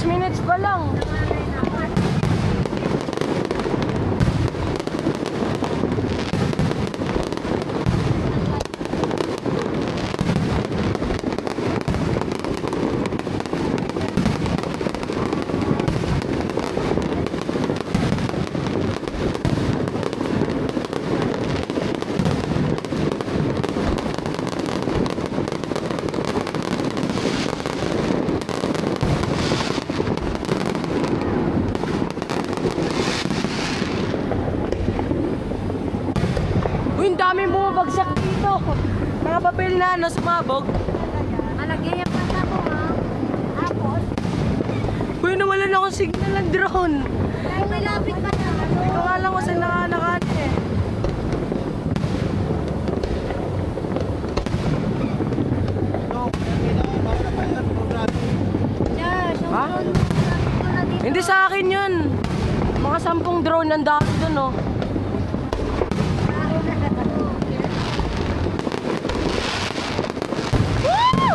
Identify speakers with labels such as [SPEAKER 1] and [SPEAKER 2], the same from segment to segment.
[SPEAKER 1] 6 minutes pa lang. Ang daming bumabagsak dito. Mga papel na sumabog.
[SPEAKER 2] Malagay ang mata mo, ha? Tapos,
[SPEAKER 1] Uy, nawalan akong signal ng drone.
[SPEAKER 2] dahil may lapit pa na.
[SPEAKER 1] Ito nga lang kasi nakakaan eh.
[SPEAKER 2] Yes, yung
[SPEAKER 1] Ha?
[SPEAKER 2] drone mo, lapit ko na dito.
[SPEAKER 1] Hindi sa akin yun. Mga 10 drone nandito dun oh. Woo!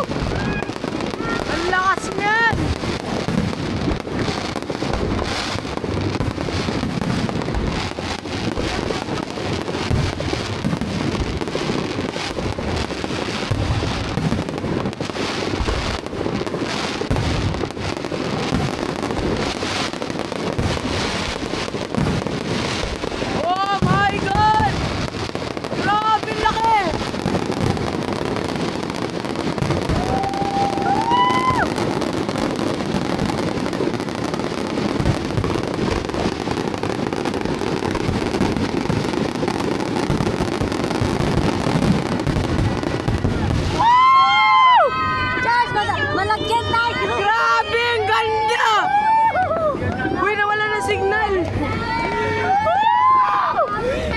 [SPEAKER 1] Ang lakas niyan! Oh my God! Grabe laki! Woo!
[SPEAKER 2] Charles, malagyan tayo.
[SPEAKER 1] Grabe, ang ganda! Uy, nawala na signal!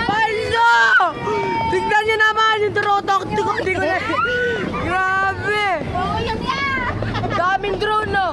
[SPEAKER 1] Paldo! Tignan niyo naman yung turotok ko. Grabe!
[SPEAKER 2] Oo, yun yan.
[SPEAKER 1] Daming drone, no?